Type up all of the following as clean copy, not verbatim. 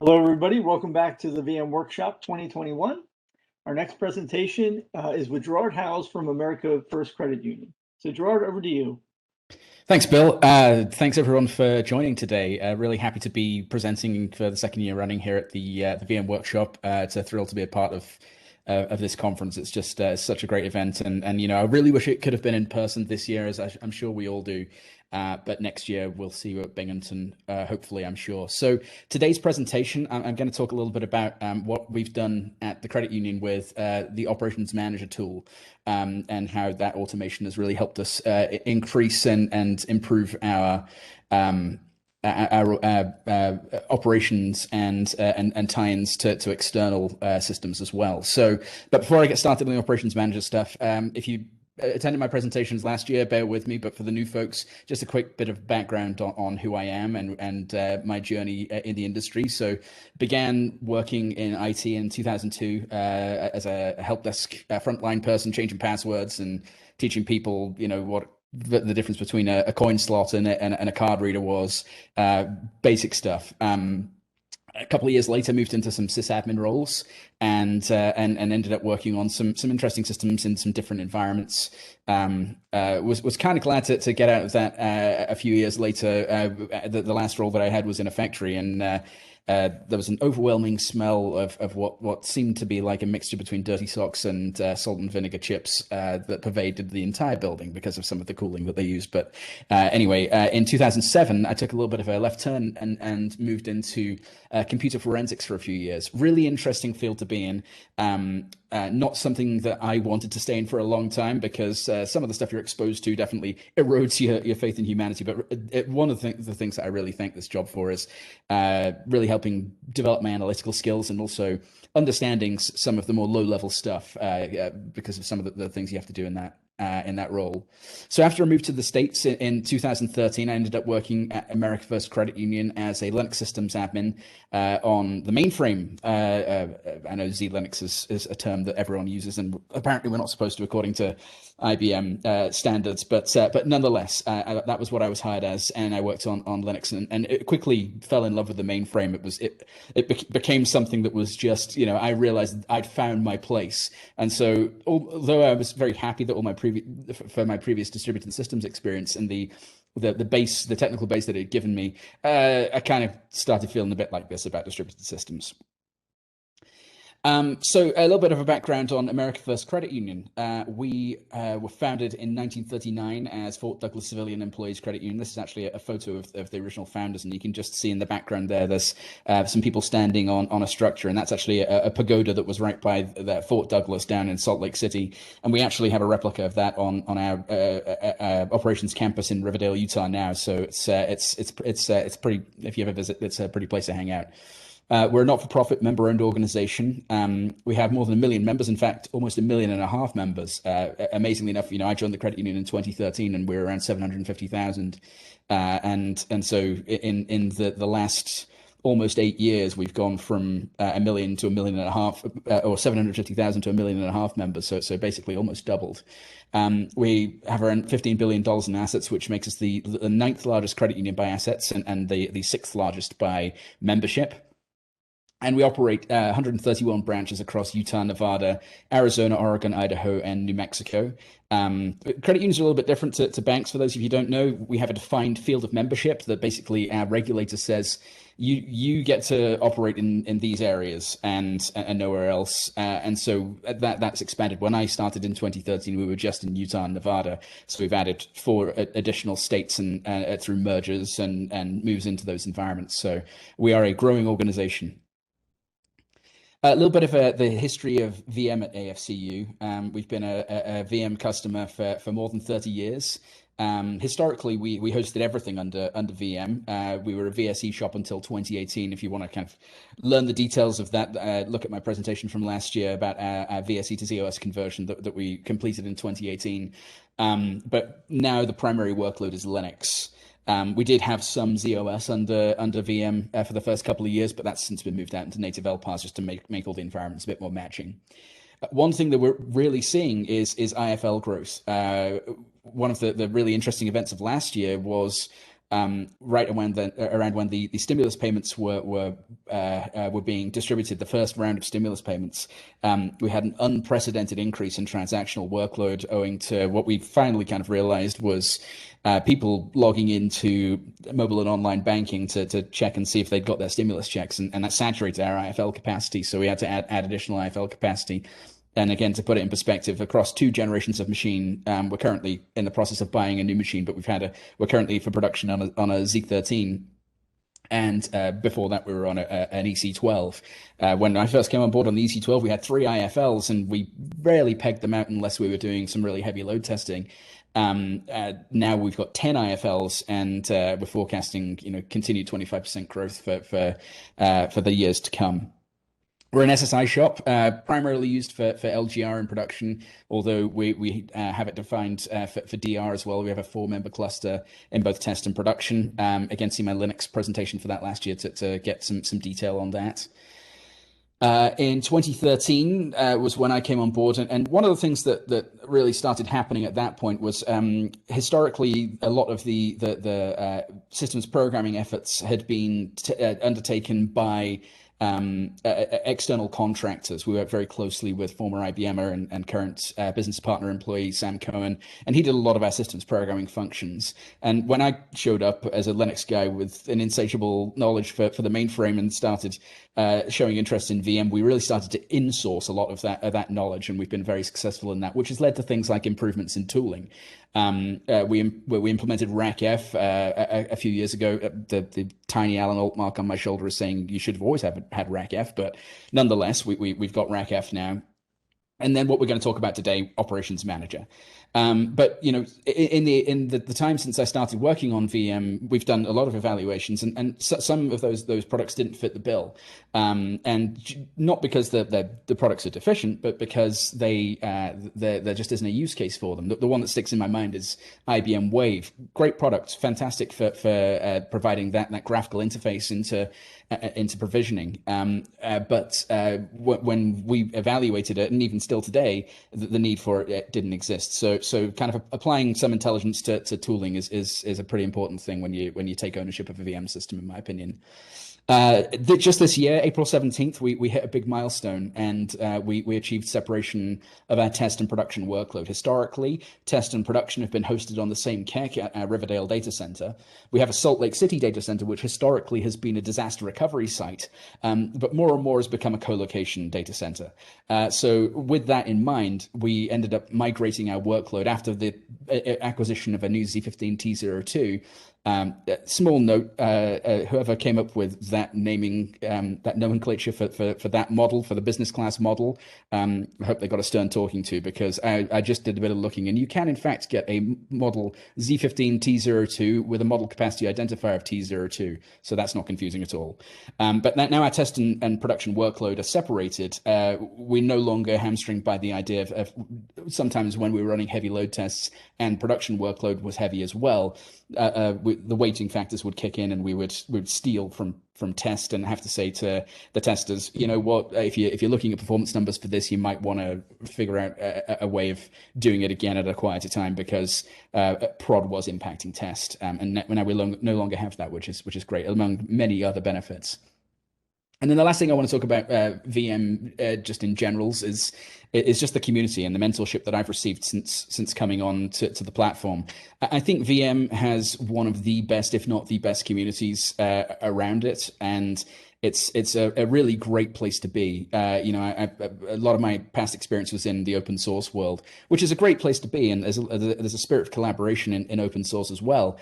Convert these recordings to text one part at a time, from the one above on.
Hello, everybody. Welcome back to the VM Workshop 2021. Our next presentation is with Gerard Howells from America First Credit Union. So Gerard, over to you. Thanks, Bill. Thanks everyone for joining today. Really happy to be presenting for the second year running here at the VM Workshop. It's a thrill to be a part of this conference. It's just such a great event, and you know, I really wish it could have been in person this year, as I'm sure we all do. But next year we'll see you at Binghamton, hopefully, I'm sure. So today's presentation, I'm going to talk a little bit about what we've done at the credit union with the Operations Manager tool, and how that automation has really helped us increase and improve our operations and tie-ins to external systems as well. So, but before I get started on the Operations Manager stuff, if you attended my presentations last year, bear with me, but for the new folks, just a quick bit of background on who I am and my journey in the industry. So began working in IT in 2002 as a help desk frontline person, changing passwords and teaching people, you know, what the difference between a coin slot and a card reader was, basic stuff. A couple of years later, moved into some sysadmin roles and ended up working on some interesting systems in some different environments. Was kind of glad to get out of that a few years later. The last role that I had was in a factory, and there was an overwhelming smell of what seemed to be like a mixture between dirty socks and salt and vinegar chips that pervaded the entire building because of some of the cooling that they used. But anyway, in 2007, I took a little bit of a left turn and moved into computer forensics for a few years. Really interesting field to be in. Not something that I wanted to stay in for a long time, because some of the stuff you're exposed to definitely erodes your faith in humanity. But one of the things that I really thank this job for is really helping develop my analytical skills and also understanding some of the more low-level stuff because of some of the things you have to do in that role. So after I moved to the States in 2013, I ended up working at America First Credit Union as a Linux systems admin on the mainframe. I know Z-Linux is a term that everyone uses, and apparently we're not supposed to, according to IBM standards, but nonetheless, that was what I was hired as, and I worked on Linux, and it quickly fell in love with the mainframe. It became something that was just, you know, I realized I'd found my place. And so although I was very happy that all my previous distributed systems experience and the technical base that it had given me, I kind of started feeling a bit like this about distributed systems. So a little bit of a background on America First Credit Union. We were founded in 1939 as Fort Douglas Civilian Employees Credit Union. This is actually a photo of the original founders, and you can just see in the background there's some people standing on a structure, and that's actually a pagoda that was right by that Fort Douglas down in Salt Lake City. And we actually have a replica of that on our operations campus in Riverdale, Utah now. So it's pretty. If you ever visit, it's a pretty place to hang out. We're a not-for-profit member-owned organization. We have more than 1 million members. In fact, almost 1.5 million members. Amazingly enough, you know, I joined the credit union in 2013, and we're around 750,000. And so in the last almost 8 years, we've gone from 1 million to 1.5 million, or 750,000 to 1.5 million members. So basically almost doubled. We have around $15 billion in assets, which makes us the 9th largest credit union by assets and the 6th largest by membership. And we operate 131 branches across Utah, Nevada, Arizona, Oregon, Idaho, and New Mexico. Credit unions are a little bit different to banks. For those of you who don't know, we have a defined field of membership that basically our regulator says you get to operate in these areas and nowhere else. And so that's expanded. When I started in 2013, we were just in Utah and Nevada. So we've added 4 additional states and through mergers and moves into those environments. So we are a growing organization. A little bit of the history of VM at AFCU. We've been a VM customer for more than 30 years. Historically, we hosted everything under VM. We were a VSE shop until 2018. If you want to kind of learn the details of that, look at my presentation from last year about our VSE to ZOS conversion that we completed in 2018. But now the primary workload is Linux. We did have some ZOS under VM for the first couple of years, but that's since been moved out into native LPARs just to make all the environments a bit more matching. One thing that we're really seeing is IFL growth. One of the really interesting events of last year was right around when the stimulus payments were being distributed, the first round of stimulus payments, we had an unprecedented increase in transactional workload owing to what we finally kind of realized was people logging into mobile and online banking to check and see if they'd got their stimulus checks, and that saturated our IFL capacity. So we had to add additional IFL capacity. And again, to put it in perspective, across 2 generations of machine, we're currently in the process of buying a new machine, but we're currently for production on a Z13. And before that, we were on an EC12. When I first came on board on the EC12, we had 3 IFLs, and we rarely pegged them out unless we were doing some really heavy load testing. Now we've got 10 IFLs, and we're forecasting, continued 25% growth for the years to come. We're an SSI shop, primarily used for LGR in production, although we have it defined for DR as well. We have a 4-member cluster in both test and production. Again, see my Linux presentation for that last year to get some detail on that. In 2013 was when I came on board, and one of the things that really started happening at that point was historically a lot of the systems programming efforts had been undertaken by external contractors. We work very closely with former IBMer and current business partner employee Sam Cohen, and he did a lot of our systems programming functions. And when I showed up as a Linux guy with an insatiable knowledge for the mainframe and started showing interest in VM, we really started to insource a lot of that knowledge, and we've been very successful in that, which has led to things like improvements in tooling. We implemented REXX a few years ago. The tiny Alan Alt mark on my shoulder is saying you should have always had REXX, but nonetheless, we've got REXX now. And then what we're going to talk about today, operations manager. But in the time since I started working on VM, we've done a lot of evaluations, and some of those products didn't fit the bill, and not because the products are deficient, but because there just isn't a use case for them. The one that sticks in my mind is IBM Wave. Great product, fantastic for providing that graphical interface into provisioning. But when we evaluated it, and even still today, the need for it didn't exist. So kind of applying some intelligence to tooling is a pretty important thing when you take ownership of a VM system, in my opinion. Just this year, April 17th, we hit a big milestone, and we achieved separation of our test and production workload. Historically, test and production have been hosted on the same KEC at our Riverdale data center. We have a Salt Lake City data center, which historically has been a disaster recovery site, but more and more has become a co-location data center. So with that in mind, we ended up migrating our workload after the acquisition of a new Z15 T02. Small note, whoever came up with that naming, that nomenclature for that model, for the business class model, I hope they got a stern talking to, because I just did a bit of looking, and you can in fact get a model Z15 T02 with a model capacity identifier of T02, so that's not confusing at all. But now our test and production workload are separated. We're no longer hamstringed by the idea of sometimes when we were running heavy load tests and production workload was heavy as well, the weighting factors would kick in, and we would steal from test and have to say to the testers, you know what, if you're looking at performance numbers for this, you might want to figure out a way of doing it again at a quieter time, because prod was impacting test, and now we no longer have that, which is great, among many other benefits. And then the last thing I want to talk about VM just in generals is just the community and the mentorship that I've received since coming on to the platform. I think VM has one of the best, if not the best, communities around it, and it's a really great place to be. A lot of my past experience was in the open source world, which is a great place to be, and there's a spirit of collaboration in open source as well.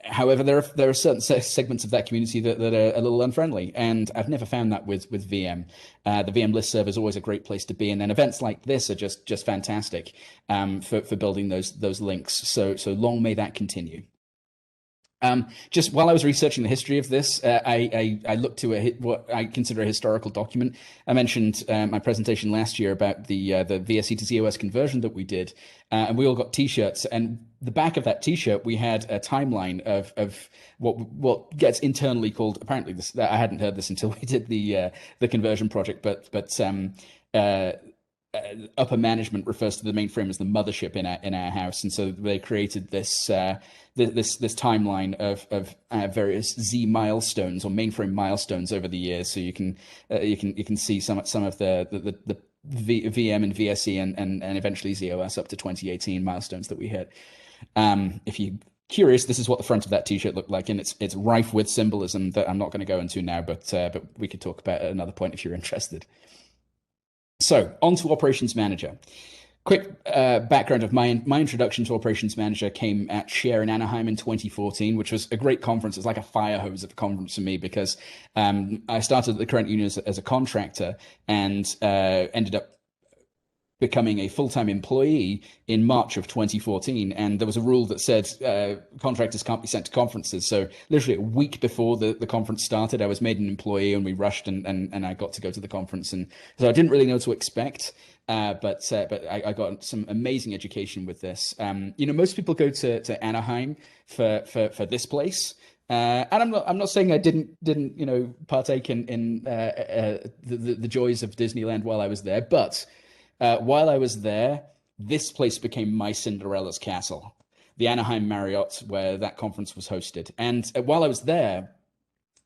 However, there are certain segments of that community that are a little unfriendly, and I've never found that with VM. The VM listserv is always a great place to be, and then events like this are just fantastic for building those links. So long may that continue. Just while I was researching the history of this, I looked to what I consider a historical document. I mentioned my presentation last year about the VSE to ZOS conversion that we did, and we all got T-shirts. And the back of that T-shirt, we had a timeline of what gets internally called, apparently I hadn't heard this until we did the conversion project, but upper management refers to the mainframe as the mothership in our house, and so they created this this timeline of various Z milestones or mainframe milestones over the years. So you can see some of the VM and VSE and eventually ZOS up to 2018 milestones that we hit. If you're curious, this is what the front of that T-shirt looked like, and it's rife with symbolism that I'm not going to go into now, but we could talk about at another point if you're interested. So on to Operations Manager. Quick background of my introduction to Operations Manager came at Share in Anaheim in 2014, which was a great conference. It's like a fire hose of a conference for me because I started at the credit union as a contractor and ended up becoming a full-time employee in March of 2014. And there was a rule that said contractors can't be sent to conferences. So literally a week before the conference started, I was made an employee and we rushed and I got to go to the conference. And so I didn't really know what to expect. But I got some amazing education with this. Most people go to Anaheim for this place. And I'm not saying I didn't partake in the joys of Disneyland while I was there, but while I was there, this place became my Cinderella's castle, the Anaheim Marriott, where that conference was hosted. And while I was there,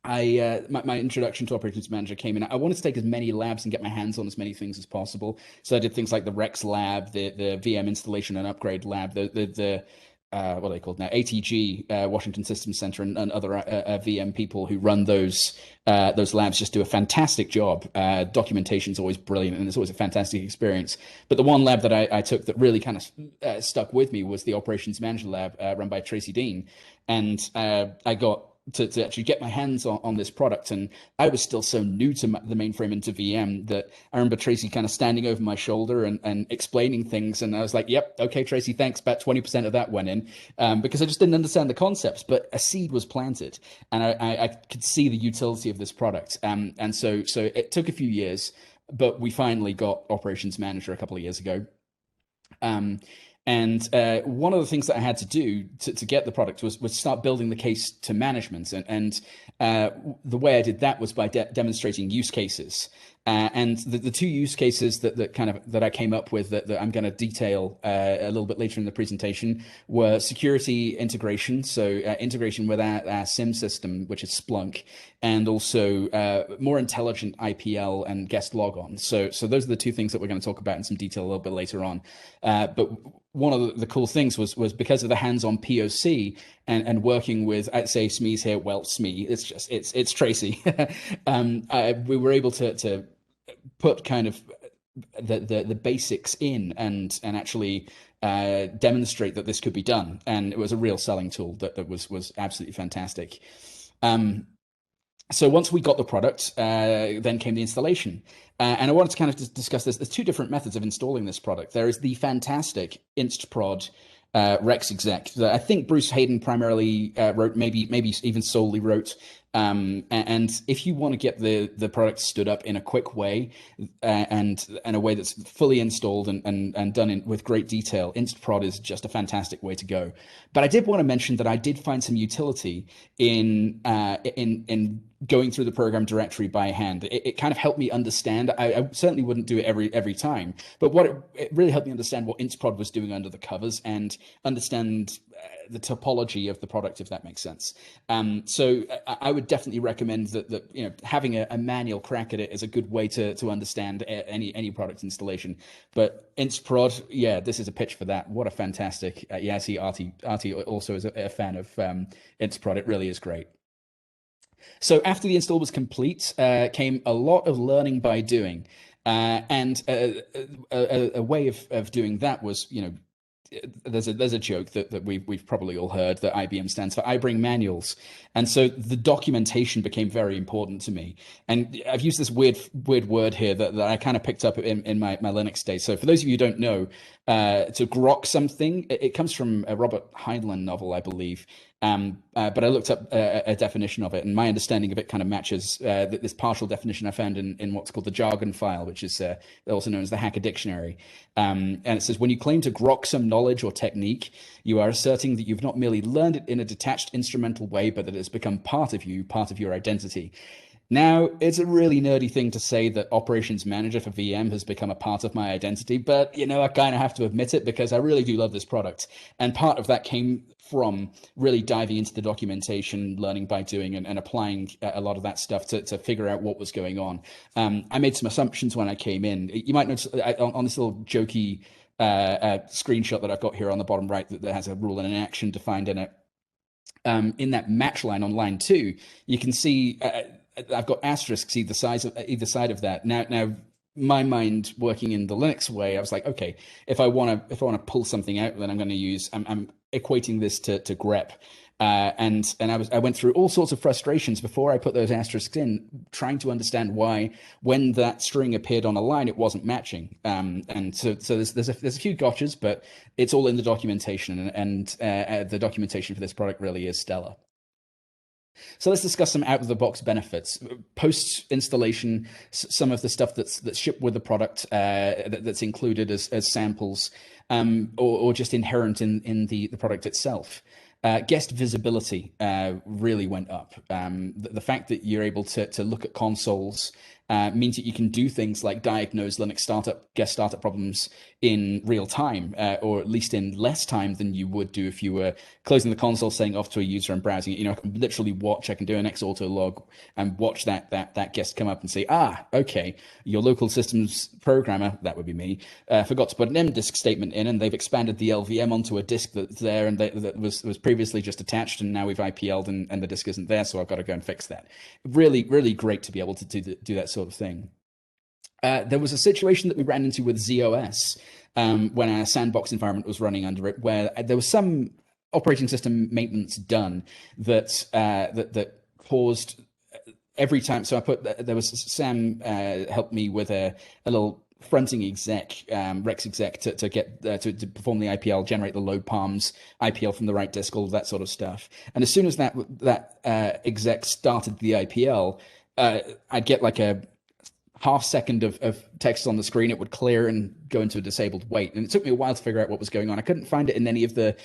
my introduction to Operations Manager came in. I wanted to take as many labs and get my hands on as many things as possible. So I did things like the REXX lab, the VM installation and upgrade lab, the what are they called now? ATG, Washington Systems Center, and other VM people who run those labs just do a fantastic job. Documentation is always brilliant, and it's always a fantastic experience. But the one lab that I took that really kind of stuck with me was the Operations Manager lab run by Tracy Dean, and I got to actually get my hands on this product. And I was still so new to the mainframe and to VM that I remember Tracy kind of standing over my shoulder and explaining things. And I was like, yep, okay, Tracy, thanks. About 20% of that went in because I just didn't understand the concepts, but a seed was planted and I could see the utility of this product. And so it took a few years, but we finally got Operations Manager a couple of years ago. And one of the things that I had to do to get the product was start building the case to management. And the way I did that was by demonstrating use cases. And the two use cases that I came up with that I'm going to detail a little bit later in the presentation were security integration, so integration with our SIEM system, which is Splunk, and also more intelligent IPL and guest logon. So those are the two things that we're going to talk about in some detail a little bit later on. But one of the cool things was because of the hands-on POC and working with, I'd say SMEs here, well, SME, it's Tracy. We were able to put kind of the basics in and actually demonstrate that this could be done. And it was a real selling tool that was absolutely fantastic. So once we got the product, then came the installation. And I wanted to kind of discuss this. There's two different methods of installing this product. There is the fantastic InstProd REXX exec that I think Bruce Hayden primarily wrote, maybe even solely wrote. And if you want to get the product stood up in a quick way and a way that's fully installed and done with great detail, InstProd is just a fantastic way to go. But I did want to mention that I did find some utility in going through the program directory by hand. It kind of helped me understand. I certainly wouldn't do it every time, but it really helped me understand what InstProd was doing under the covers and understand the topology of the product, if that makes sense. So I would definitely recommend that having a manual crack at it is a good way to understand any product installation. But InstProd, yeah, this is a pitch for that. What a fantastic, I see Artie also is a fan of InstProd. It really is great. So after the install was complete, came a lot of learning by doing. And a way of doing that was, there's a joke that we've probably all heard that IBM stands for I bring manuals. And so the documentation became very important to me. And I've used this weird word here that I kind of picked up in my Linux days. So for those of you who don't know, to grok something, it comes from a Robert Heinlein novel, I believe. But I looked up a definition of it, and my understanding of it kind of matches this partial definition I found in what's called the jargon file, which is also known as the Hacker Dictionary. And it says, when you claim to grok some knowledge or technique, you are asserting that you've not merely learned it in a detached instrumental way, but that it has become part of you, part of your identity. Now, it's a really nerdy thing to say that Operations Manager for VM has become a part of my identity, but I kind of have to admit it because I really do love this product. And part of that came from really diving into the documentation, learning by doing, and applying a lot of that stuff to figure out what was going on. I made some assumptions when I came in. You might notice on this little jokey screenshot that I've got here on the bottom right that has a rule and an action defined in it. In that match line on line 2, you can see I've got asterisks either side of that. Now, my mind working in the Linux way, I was like, okay, if I want to pull something out, then I'm going to use. I'm equating this to grep. And I went through all sorts of frustrations before I put those asterisks in, trying to understand why, when that string appeared on a line, it wasn't matching. And so there's a few gotchas, but it's all in the documentation, and the documentation for this product really is stellar. So let's discuss some out-of-the-box benefits. Post-installation, some of the stuff that's shipped with the product that's included as samples, or just inherent in the product itself. Guest visibility really went up. The fact that you're able to look at consoles means that you can do things like diagnose Linux guest startup problems in real time, or at least in less time than you would do if you were closing the console, saying off to a user and browsing it. I can literally watch. I can do an xauto log and watch that guest come up and say, okay, your local systems programmer, that would be me, forgot to put an mdisk statement in, and they've expanded the LVM onto a disk that's there and that was previously just attached, and now we've IPL'd and the disk isn't there, so I've got to go and fix that. Really, really great to be able to do that sort of thing. There was a situation that we ran into with ZOS when our sandbox environment was running under it, where there was some operating system maintenance done that caused every time. So there was Sam helped me with a little fronting exec, REXX exec to get to perform the IPL, generate the load palms, IPL from the right disk, all of that sort of stuff. And as soon as that exec started the IPL, I'd get like a half second of text on the screen. It would clear and go into a disabled wait, and it took me a while to figure out what was going on. I couldn't find it in any of the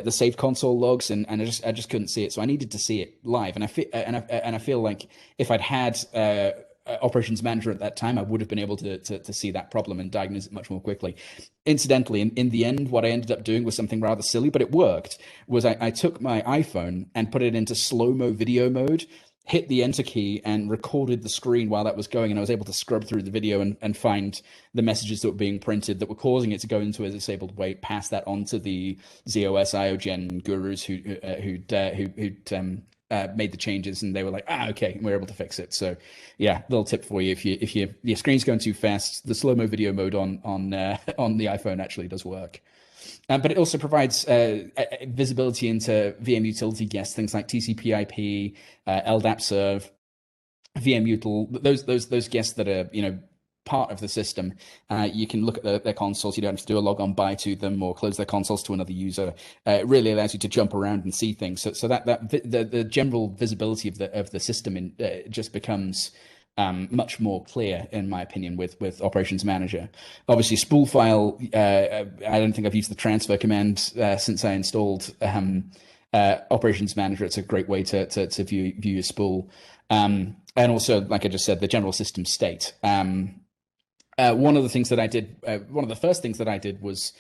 saved console logs, and I just couldn't see it. So I needed to see it live, and I feel like if I'd had Operations Manager at that time, I would have been able to see that problem and diagnose it much more quickly. Incidentally, in the end, what I ended up doing was something rather silly, but it worked. Was I took my iPhone and put it into slow-mo video mode, hit the enter key, and recorded the screen while that was going, and I was able to scrub through the video and find the messages that were being printed that were causing it to go into a disabled wait, pass that on to the ZOS IOGen gurus who'd made the changes, and they were like, okay, and we were able to fix it. So yeah, little tip for you: if your screen's going too fast, the slow-mo video mode on the iPhone actually does work. But it also provides visibility into VM utility guests, things like TCP/IP, LDAP serve, VMutil, those guests that are part of the system. You can look at their consoles. You don't have to do a logon by to them or close their consoles to another user. It really allows you to jump around and see things. So that the general visibility of the system just becomes much more clear, in my opinion, with Operations Manager. Obviously, spool file. I don't think I've used the transfer command since I installed Operations Manager. It's a great way to view your spool, and also, like I just said, the general system state. One of the things that I did, one of the first things that I did was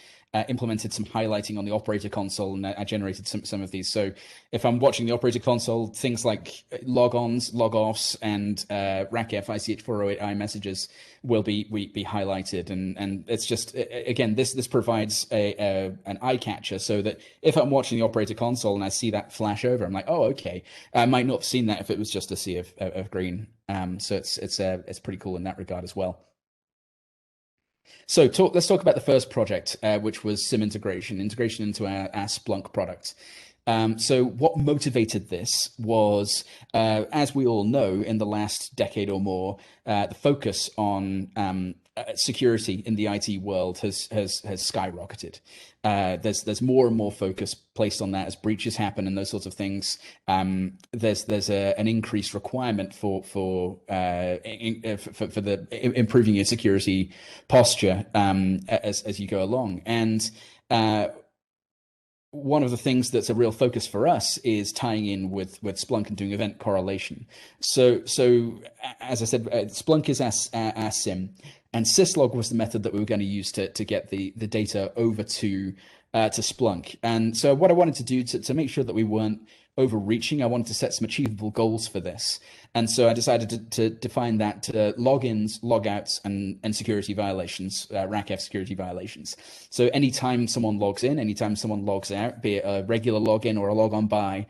implemented some highlighting on the operator console, and I generated some of these. So if I'm watching the operator console, things like logons, logoffs, and RACF ICH408I messages will be highlighted, and it's just, again, this provides an eye catcher, so that if I'm watching the operator console and I see that flash over, I'm like, oh, okay. I might not have seen that if it was just a sea of green. So it's pretty cool in that regard as well. So let's talk about the first project, which was SIEM integration into our Splunk product. So what motivated this was, as we all know, in the last decade or more, the focus on security in the IT world has skyrocketed. There's more and more focus placed on that as breaches happen and those sorts of things. There's an increased requirement for the improving your security posture as you go along, and one of the things that's a real focus for us is tying in with Splunk and doing event correlation. So as I said, Splunk is our SIEM, and syslog was the method that we were going to use to get the data over to Splunk. And so what I wanted to do to make sure that we weren't overreaching, I wanted to set some achievable goals for this. And so I decided to define that to logins, logouts, and security violations, RACF security violations. So anytime someone logs in, anytime someone logs out, be it a regular login or a logon by,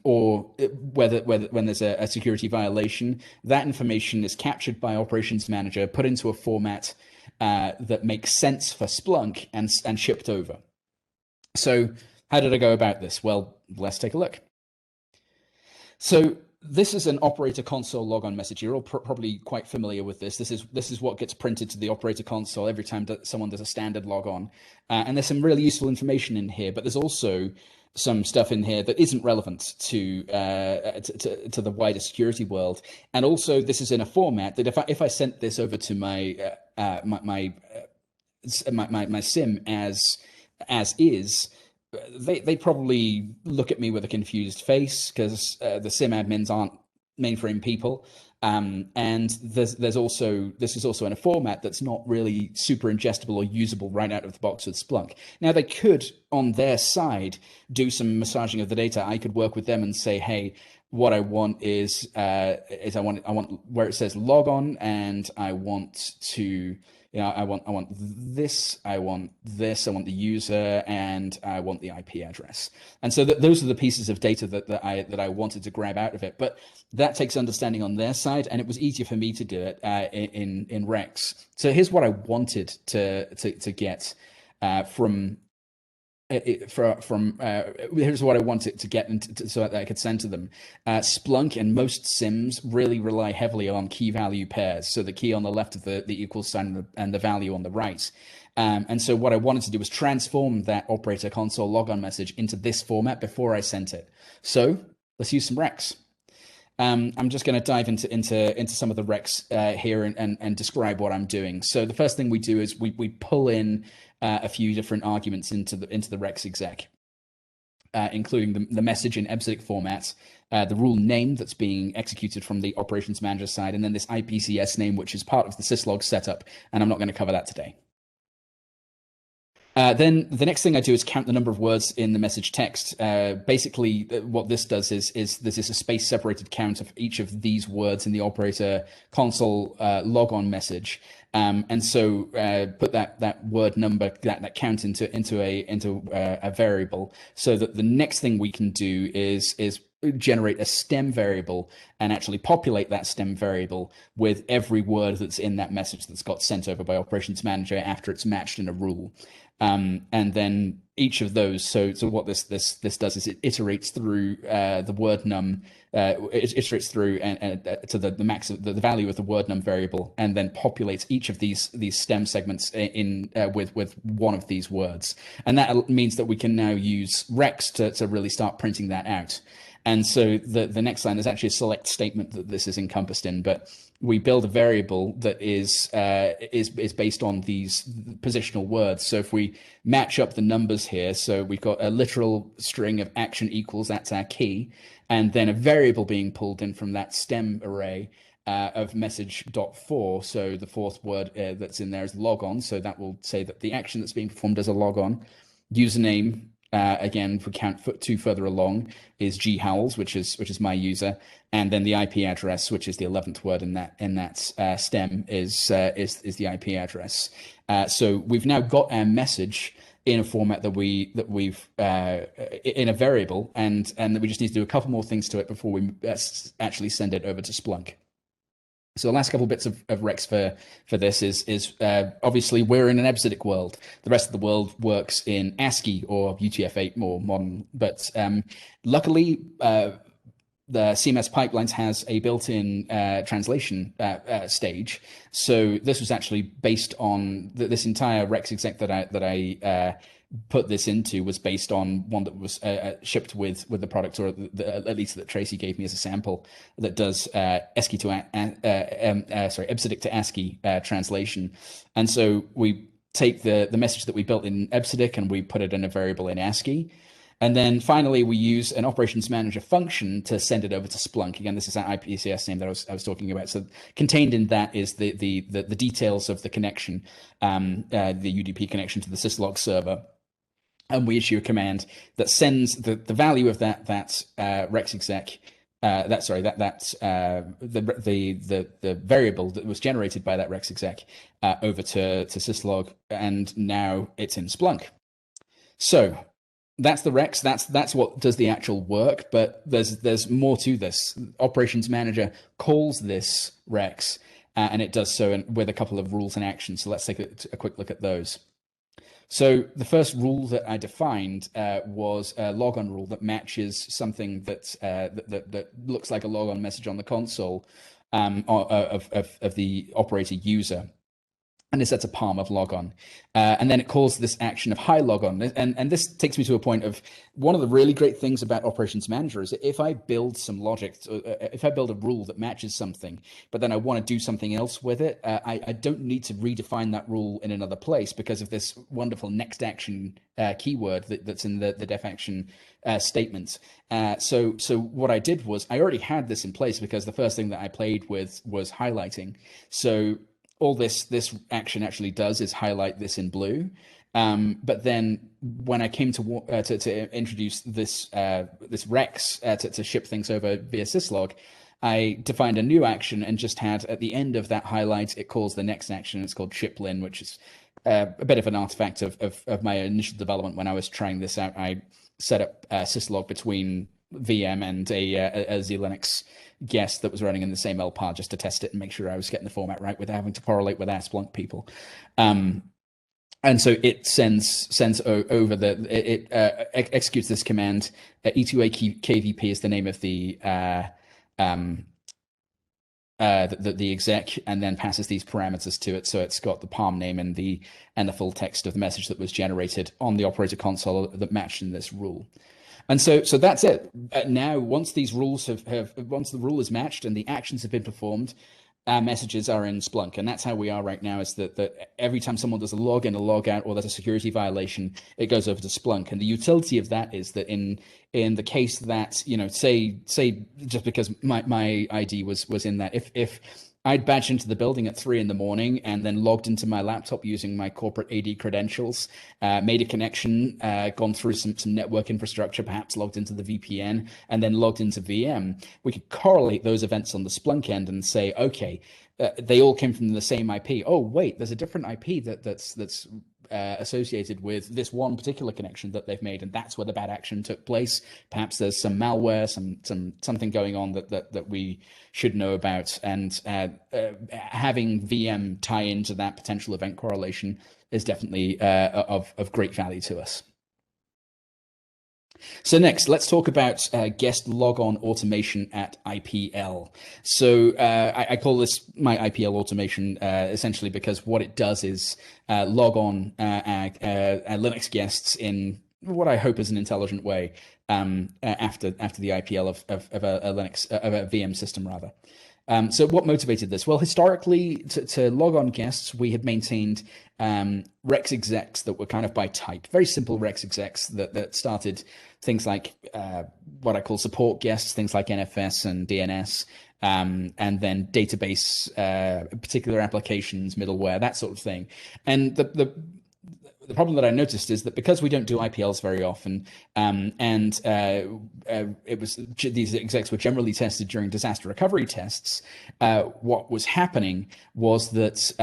or whether when there's a security violation, that information is captured by Operations Manager, put into a format that makes sense for Splunk and shipped over. So how did I go about this? Well, let's take a look. So this is an operator console logon message. You're all probably quite familiar with this. This is what gets printed to the operator console every time that someone does a standard logon. And there's some really useful information in here, but there's also some stuff in here that isn't relevant to the wider security world. And also, this is in a format that if I sent this over to my SIEM as is, they probably look at me with a confused face because the SIEM admins aren't mainframe people. And this is also in a format that's not really super ingestible or usable right out of the box with Splunk. Now they could, on their side, do some massaging of the data. I could work with them and say, hey, what I want is I want where it says logon, and I want to, I want this, I want the user, and I want the IP address. And so those are the pieces of data that I wanted to grab out of it. But that takes understanding on their side, and it was easier for me to do it in REXX. So here's what I wanted to get here's what I wanted to get so that I could send to them. Splunk and most SIEMs really rely heavily on key value pairs. So the key on the left of the equal sign and the value on the right. And so what I wanted to do was transform that operator console logon message into this format before I sent it. So let's use some REXX. I'm just going to dive into some of the REXX here and describe what I'm doing. So the first thing we do is we pull in a few different arguments into the REXX exec, including the message in EBCDIC format, the rule name that's being executed from the operations manager side, and then this IPCS name, which is part of the syslog setup, and I'm not going to cover that today. Then the next thing I do is count the number of words in the message text. Basically, what this does is this is a space-separated count of each of these words in the operator console logon message, and so put that word number, that count into a variable, so that the next thing we can do is generate a stem variable and actually populate that stem variable with every word that's in that message that's got sent over by Operations Manager after it's matched in a rule. And then each of those, so what this does is it iterates through the word num, it iterates through and to the max of the value of the word num variable, and then populates each of these stem segments in with one of these words. And that means that we can now use REXX to really start printing that out. And so the next line is actually a select statement that this is encompassed in, but we build a variable that is based on these positional words. So if we match up the numbers here, so we've got a literal string of action equals, that's our key, and then a variable being pulled in from that stem array of message.4. So the fourth word that's in there is logon. So that will say that the action that's being performed as a logon. Username, again, if we count two further along, is G Howells, which is my user, and then the IP address, which is the 11th word in that stem, is the IP address. So we've now got our message in a format that we've in a variable, and that we just need to do a couple more things to it before we actually send it over to Splunk. So the last couple of bits of REXX for this is obviously we're in an EBCDIC world. The rest of the world works in ASCII or UTF-8 more modern. But luckily, the CMS Pipelines has a built-in translation stage. So this was actually based on this entire REXX exec that I put this into was based on one that was shipped with the product, or at least that Tracy gave me as a sample, that does EBCDIC to ASCII translation. And so we take the message that we built in EBCDIC and we put it in a variable in ASCII. And then finally, we use an operations manager function to send it over to Splunk. Again, this is that IPCS name that I was talking about. So contained in that is the details of the connection, the UDP connection to the syslog server. And we issue a command that sends the value of that REXX exec, the variable that was generated by that REXX exec over to syslog, and now it's in Splunk. So that's the REXX. That's what does the actual work. But there's more to this. Operations Manager calls this REXX, and it does so with a couple of rules and actions. So let's take a quick look at those. So the first rule that I defined was a logon rule that matches something that looks like a logon message on the console of the operator user. And it sets a palm of logon. And then it calls this action of hi logon. And this takes me to a point of one of the really great things about Operations Manager is that if I build some logic, if I build a rule that matches something, but then I want to do something else with it, I don't need to redefine that rule in another place because of this wonderful next action keyword that's in the def action statement. So what I did was I already had this in place because the first thing that I played with was highlighting. So all this action actually does is highlight this in blue. But then when I came to introduce this REXX to ship things over via syslog, I defined a new action and just had at the end of that highlight, it calls the next action. It's called shiplin, which is a bit of an artifact of my initial development when I was trying this out. I set up syslog between VM and a Z-Linux guest that was running in the same LPAR just to test it and make sure I was getting the format right without having to correlate with our Splunk people. And so it sends over it executes this command. E2A KVP is the name of the exec, and then passes these parameters to it. So it's got the palm name and the full text of the message that was generated on the operator console that matched in this rule. And so that's it. Now, once these rules once the rule is matched and the actions have been performed, our messages are in Splunk. And that's how we are right now, is that every time someone does a login, a logout, or there's a security violation, it goes over to Splunk. And the utility of that is that in the case that, say just because my ID was in that, if I'd badged into the building at 3 in the morning and then logged into my laptop using my corporate AD credentials, made a connection, gone through some network infrastructure, perhaps logged into the VPN, and then logged into VM, we could correlate those events on the Splunk end and say, okay, they all came from the same IP. Oh, wait, there's a different IP that's associated with this one particular connection that they've made, and that's where the bad action took place. Perhaps there's some malware, something going on that we should know about, and having VM tie into that potential event correlation is definitely of great value to us. So next, let's talk about guest logon automation at IPL. So I call this my IPL automation essentially because what it does is log on Linux guests in what I hope is an intelligent way after the IPL of a Linux of a VM system rather. So what motivated this? Well, historically, to log on guests, we had maintained REXX execs that were kind of by type, very simple REXX execs that started things like what I call support guests, things like NFS and DNS, and then database, particular applications, middleware, that sort of thing. And the problem that I noticed is that because we don't do IPLs very often, these execs were generally tested during disaster recovery tests, what was happening was that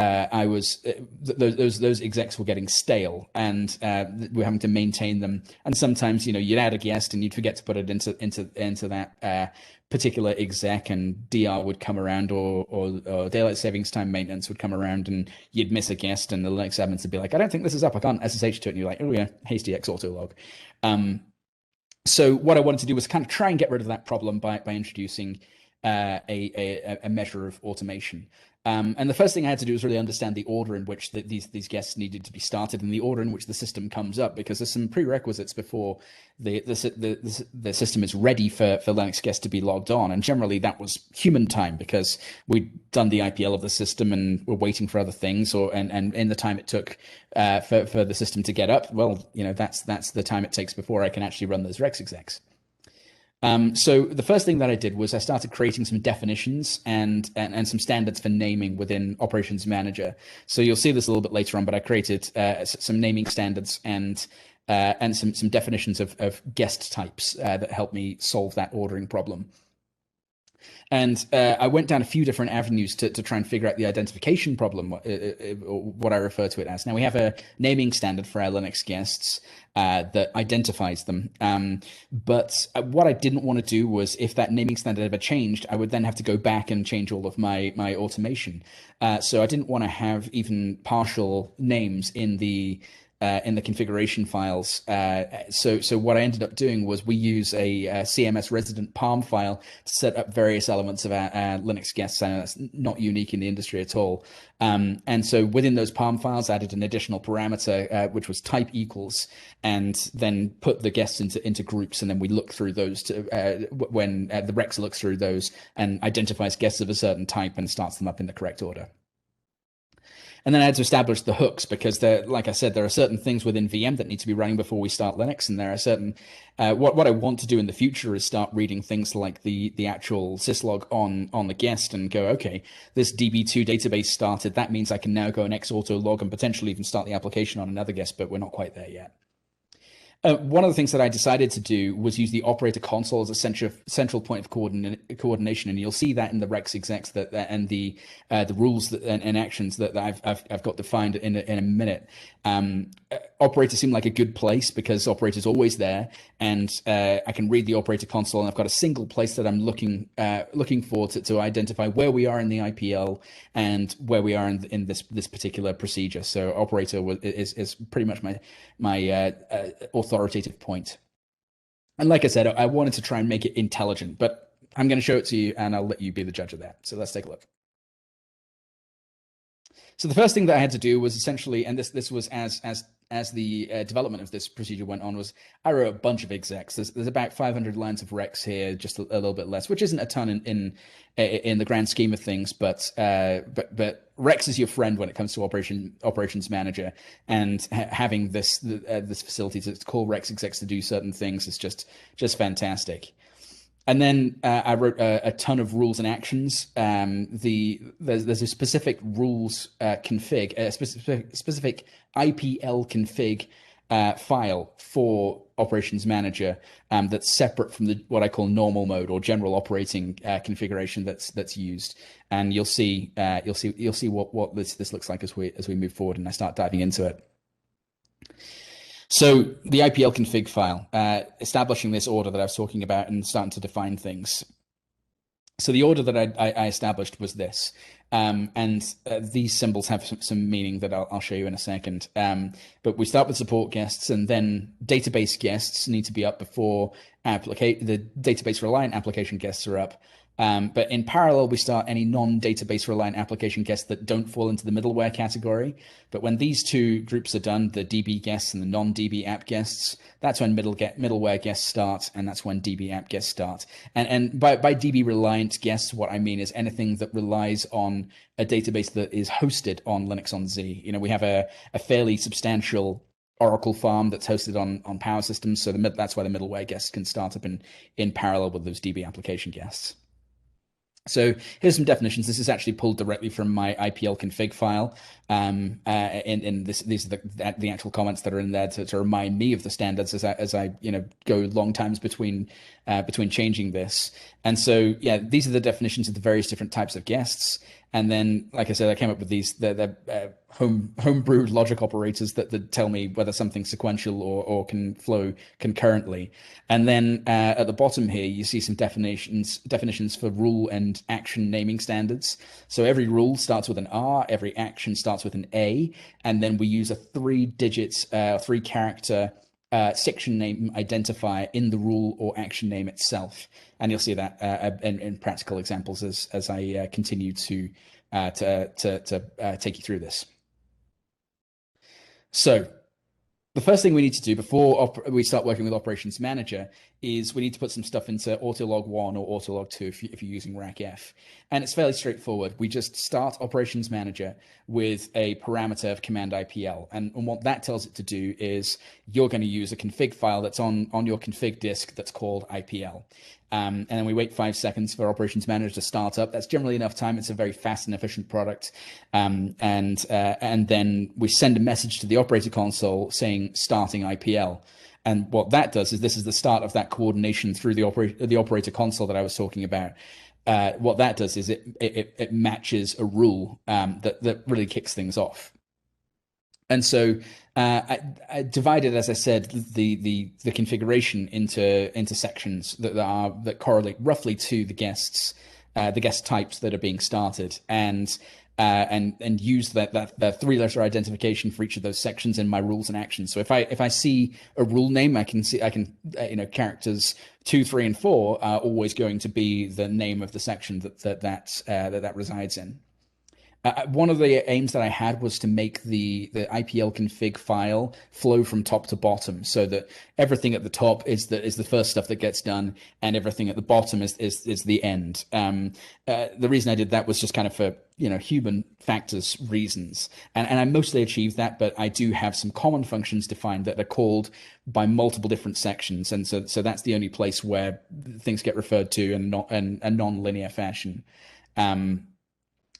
those execs were getting stale, and we were having to maintain them. And sometimes, you'd add a guest and you'd forget to put it into that particular exec, and DR would come around, or daylight savings time maintenance would come around, and you'd miss a guest, and the Linux admins would be like, I don't think this is up, I can't SSH to it, and you're like, oh yeah, hastx autolog. So what I wanted to do was kind of try and get rid of that problem by introducing a measure of automation. And the first thing I had to do was really understand the order in which these guests needed to be started and the order in which the system comes up, because there's some prerequisites before the system is ready for Linux guests to be logged on. And generally that was human time, because we'd done the IPL of the system and we're waiting for other things, and in the time it took for the system to get up, well, that's the time it takes before I can actually run those REXX execs. So the first thing that I did was I started creating some definitions and some standards for naming within Operations Manager. So you'll see this a little bit later on, but I created some naming standards and some definitions of guest types that helped me solve that ordering problem. And I went down a few different avenues to try and figure out the identification problem, what I refer to it as. Now, we have a naming standard for our Linux guests that identifies them. But what I didn't want to do was, if that naming standard ever changed, I would then have to go back and change all of my automation. So I didn't want to have even partial names in the configuration files. So what I ended up doing was we use a CMS resident palm file to set up various elements of our Linux guests. I know that's not unique in the industry at all. And so within those palm files, I added an additional parameter, which was type equals, and then put the guests into groups. And then we look through those when the REXX looks through those and identifies guests of a certain type and starts them up in the correct order. And then I had to establish the hooks, because like I said, there are certain things within VM that need to be running before we start Linux. And there are certain, what I want to do in the future is start reading things like the actual syslog on the guest and go, okay, this DB2 database started. That means I can now go and xauto log and potentially even start the application on another guest, but we're not quite there yet. One of the things that I decided to do was use the operator console as a central point of coordination, and you'll see that in the REXX execs and the rules and actions that I've got defined in a minute. Operators seem like a good place because operator's always there, and I can read the operator console, and I've got a single place that I'm looking for to identify where we are in the IPL and where we are in this particular procedure. So operator is pretty much my authoritative point. And like I said, I wanted to try and make it intelligent, but I'm going to show it to you and I'll let you be the judge of that. So let's take a look. So the first thing that I had to do was essentially, and this was as the development of this procedure went on, was I wrote a bunch of execs. There's about 500 lines of REXX here, just a little bit less, which isn't a ton in the grand scheme of things, but REXX is your friend when it comes to operations manager, and having this facility to call REXX execs to do certain things is just fantastic. And then I wrote a ton of rules and actions. There's a specific rules config, a specific IPL config file for Operations Manager that's separate from what I call normal mode or general operating configuration that's used. And you'll see what this looks like as we move forward and I start diving into it. So the IPL config file, establishing this order that I was talking about and starting to define things. So the order that I established was this, and these symbols have some meaning that I'll show you in a second. But we start with support guests, and then database guests need to be up before the database reliant application guests are up. But in parallel, we start any non-database reliant application guests that don't fall into the middleware category. But when these two groups are done, the DB guests and the non-DB app guests, that's when middleware guests start, and that's when DB app guests start. And by DB reliant guests, what I mean is anything that relies on a database that is hosted on Linux on Z. We have a fairly substantial Oracle farm that's hosted on Power Systems, so that's why the middleware guests can start up in parallel with those DB application guests. So here's some definitions. This is actually pulled directly from my IPL config file. These are the actual comments that are in there to remind me of the standards as I go long times between changing this. And so yeah, these are the definitions of the various different types of guests. And then, like I said, I came up with these the homebrewed logic operators that tell me whether something's sequential or can flow concurrently. And then at the bottom here, you see some definitions for rule and action naming standards. So every rule starts with an R, every action starts with an A, and then we use a 3-digit, 3-character section name identifier in the rule or action name itself. And you'll see that in practical examples as I continue to take you through this. So the first thing we need to do before we start working with Operations Manager is we need to put some stuff into Autolog 1 or Autolog 2 if you're using REXX. And it's fairly straightforward. We just start Operations Manager with a parameter of command IPL. And what that tells it to do is you're going to use a config file that's on your config disk that's called IPL. And then we wait 5 seconds for Operations Manager to start up. That's generally enough time. It's a very fast and efficient product. And then we send a message to the operator console saying starting IPL. And what that does is this is the start of that coordination through the operator console that I was talking about. What that does is it matches a rule that really kicks things off. And so I divided, as I said, the configuration into sections that correlate roughly to the guest types that are being started, and use that 3-letter identification for each of those sections in my rules and actions. So if I see a rule name, I can characters 2, 3, and 4 are always going to be the name of the section that resides in. One of the aims that I had was to make the IPL config file flow from top to bottom, so that everything at the top is the first stuff that gets done, and everything at the bottom is the end. The reason I did that was just kind of for human factors reasons, and I mostly achieved that. But I do have some common functions defined that are called by multiple different sections, and so that's the only place where things get referred to in a non-linear fashion.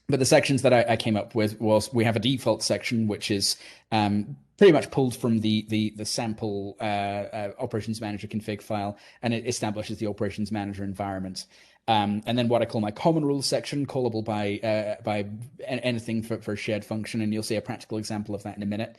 But the sections that I came up with was we have a default section, which is pretty much pulled from the sample Operations Manager config file, and it establishes the Operations Manager environment. And then what I call my common rules section, callable by anything for a shared function, and you'll see a practical example of that in a minute.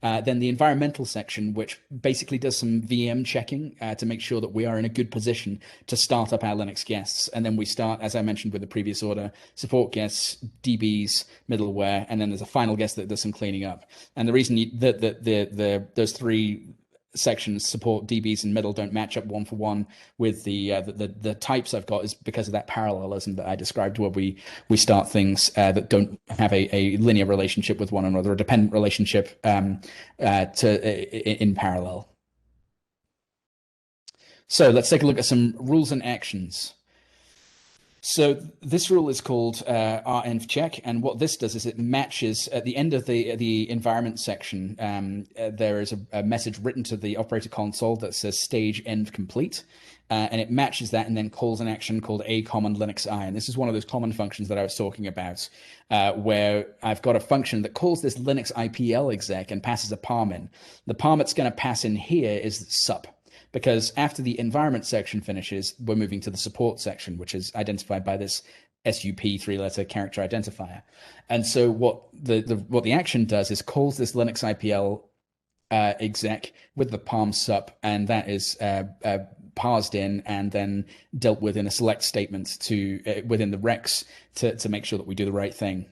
Then the environmental section, which basically does some VM checking to make sure that we are in a good position to start up our Linux guests. And then we start, as I mentioned with the previous order, support guests, DBs, middleware, and then there's a final guest that does some cleaning up. And the reason that those 3 sections, support, DBs, and middle, don't match up one for one with the types I've got is because of that parallelism that I described, where we start things that don't have a linear relationship with one another, a dependent relationship in parallel. So let's take a look at some rules and actions. So this rule is called RNF Check, and what this does is it matches at the end of the environment section. There is a message written to the operator console that says stage end complete, and it matches that and then calls an action called a common Linux I. And this is one of those common functions that I was talking about, where I've got a function that calls this Linux IPL exec and passes a parm in. The parm it's going to pass in here is sup, because after the environment section finishes, we're moving to the support section, which is identified by this SUP 3-letter character identifier. And so what the action does is calls this Linux IPL exec with the parm sup, and that is parsed in and then dealt with in a select statement within the REXX to make sure that we do the right thing.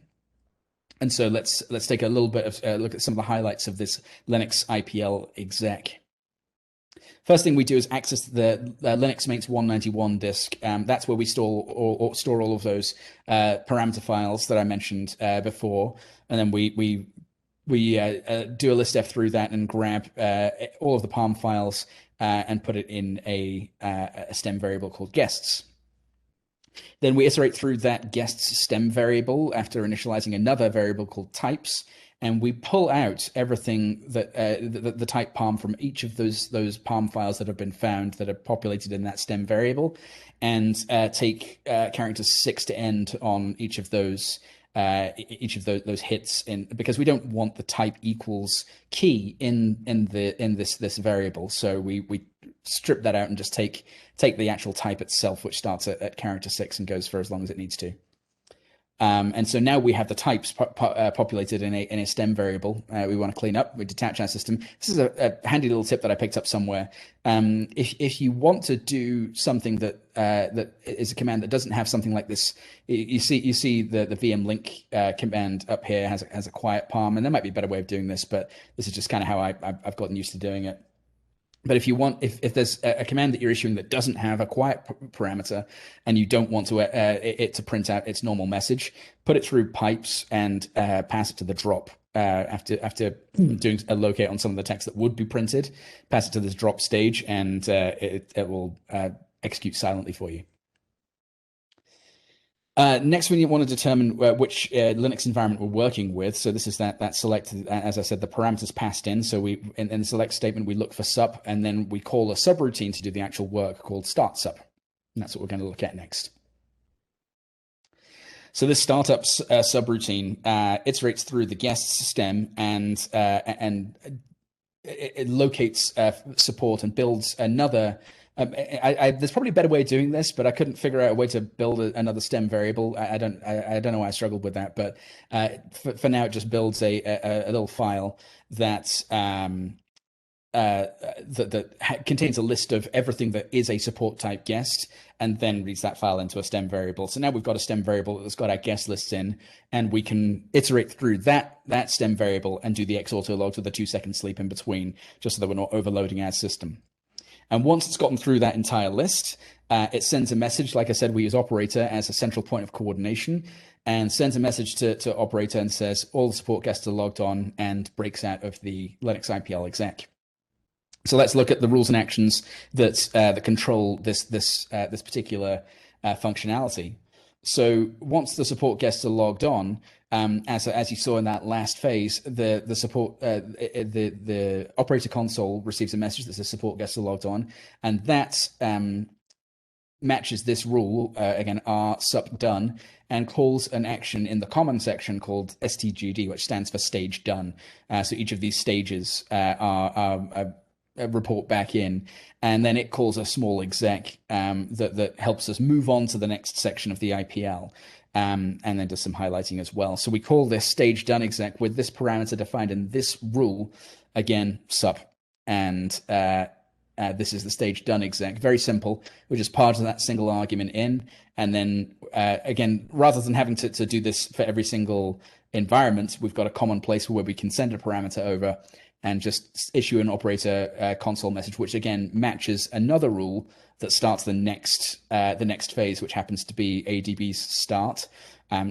And so let's take a little bit of look at some of the highlights of this Linux IPL exec. First thing we do is access the Linux mates 191 disk. That's where we store all of those parameter files that I mentioned before, and then we do a list F through that and grab all of the parm files and put it in a stem variable called guests. Then we iterate through that guests stem variable after initializing another variable called types. And we pull out everything that the type parm from each of those parm files that have been found that are populated in that stem variable, and take characters 6 to end on each of those hits in, because we don't want the type equals key in this variable. So we strip that out and just take the actual type itself, which starts at character 6 and goes for as long as it needs to. And so now we have the types populated in a stem variable. We want to clean up. We detach our system. This is a handy little tip that I picked up somewhere. If you want to do something that is a command that doesn't have something like this, you see the VM link command up here has a quiet parm, and there might be a better way of doing this, but this is just kind of how I've gotten used to doing it. But if you want, if there's a command that you're issuing that doesn't have a quiet parameter, and you don't want to it to print out its normal message, put it through pipes and pass it to the drop. After doing a locate on some of the text that would be printed, pass it to this drop stage, and it will execute silently for you. Next, we want to determine which Linux environment we're working with. So this is that select, as I said, the parameters passed in. So we in the select statement, we look for sub, and then we call a subroutine to do the actual work called start sub. And that's what we're going to look at next. So this startup subroutine iterates through the guests stem and it locates support and builds another. There's probably a better way of doing this, but I couldn't figure out a way to build another stem variable. I don't know why I struggled with that, but for now it just builds a little file that that contains a list of everything that is a support type guest, and then reads that file into a stem variable. So now we've got a stem variable that's got our guest lists in, and we can iterate through that stem variable and do the X auto logs with a 2-second sleep in between, just so that we're not overloading our system. And once it's gotten through that entire list, it sends a message. Like I said, we use operator as a central point of coordination, and sends a message to operator and says all the support guests are logged on, and breaks out of the Linux IPL exec. So let's look at the rules and actions that control this particular functionality. So once the support guests are logged on, as you saw in that last phase, the operator console receives a message that says support guests are logged on, and that matches this rule again, r sup done, and calls an action in the common section called STGD, which stands for stage done. So each of these stages are report back in, and then it calls a small exec that helps us move on to the next section of the IPL, and then does some highlighting as well. So we call this stage done exec with this parameter defined in this rule, again sup, and this is the stage done exec. Very simple. We just pass that single argument in, and then again, rather than having to do this for every single environment, we've got a common place where we can send a parameter over and just issue an operator console message, which again matches another rule that starts the next phase, which happens to be ADB's start.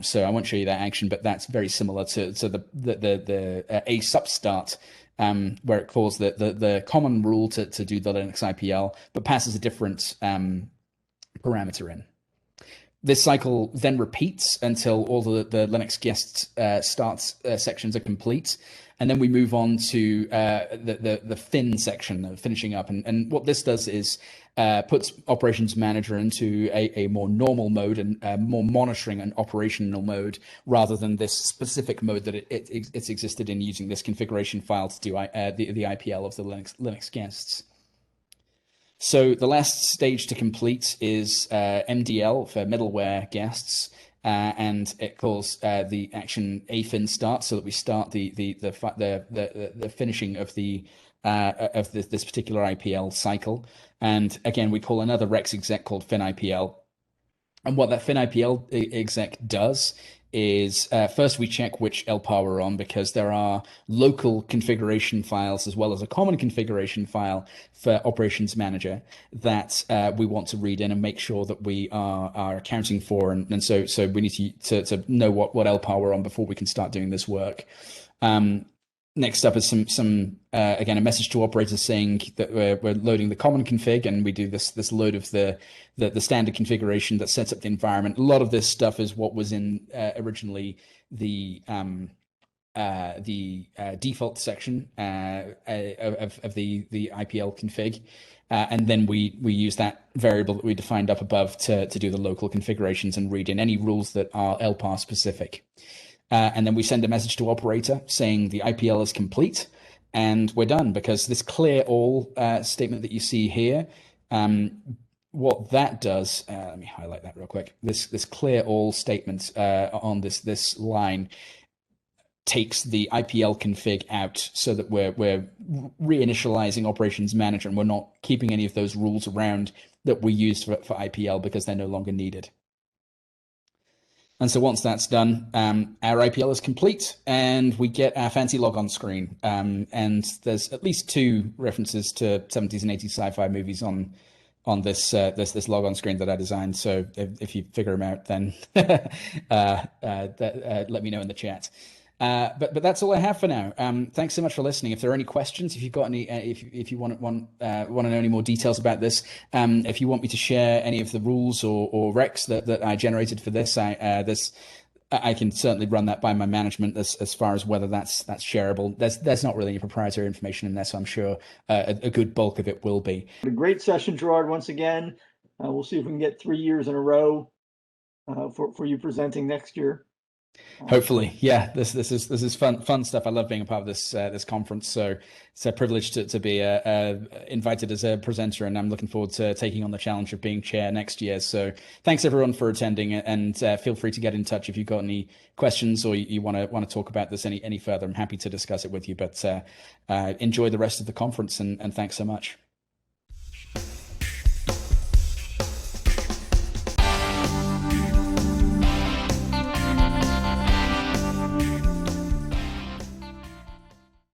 So I won't show you that action, but that's very similar to the a sup start, where it calls the common rule to do the Linux IPL, but passes a different parameter in. This cycle then repeats until all the Linux guest starts sections are complete. And then we move on to the fin section, finishing up. And what this does is puts Operations Manager into a more normal mode and more monitoring and operational mode, rather than this specific mode that it's existed in, using this configuration file to do the IPL of the Linux guests. So the last stage to complete is MDL for middleware guests. And it calls the action afin start, so that we start the finishing of this particular IPL cycle. And again, we call another REXX exec called FINIPL. And what that FINIPL exec does is first we check which LPAR we're on, because there are local configuration files as well as a common configuration file for Operations Manager that we want to read in and make sure that we are accounting for, and so we need to know what LPAR we're on before we can start doing this work. Next up is some again, a message to operators saying that we're loading the common config, and we do this load of the standard configuration that sets up the environment. A lot of this stuff is what was in originally the default section of the IPL config, and then we use that variable that we defined up above to do the local configurations and read in any rules that are LPAR specific. And then we send a message to operator saying the IPL is complete, and we're done, because this clear all statement that you see here, what that does, let me highlight that real quick. This clear all statement on this line takes the IPL config out, so that we're reinitializing Operations Manager, and we're not keeping any of those rules around that we used for IPL, because they're no longer needed. And so once that's done, our IPL is complete and we get our fancy logon screen. And there's at least 2 references to 70s and 80s sci-fi movies on this logon screen that I designed. So if you figure them out, then let me know in the chat. But that's all I have for now. Thanks so much for listening. If there are any questions, if you've got any, if you want to know any more details about this, if you want me to share any of the rules or REXX that I generated for this, I can certainly run that by my management as far as whether that's shareable. There's not really any proprietary information in there, so I'm sure a good bulk of it will be. A great session, Gerard. Once again, we'll see if we can get 3 years in a row for you presenting next year. Hopefully, yeah. This is fun stuff. I love being a part of this conference. So it's a privilege to be invited as a presenter, and I'm looking forward to taking on the challenge of being chair next year. So thanks everyone for attending, and feel free to get in touch if you've got any questions or you want to talk about this any further. I'm happy to discuss it with you. But enjoy the rest of the conference, and thanks so much.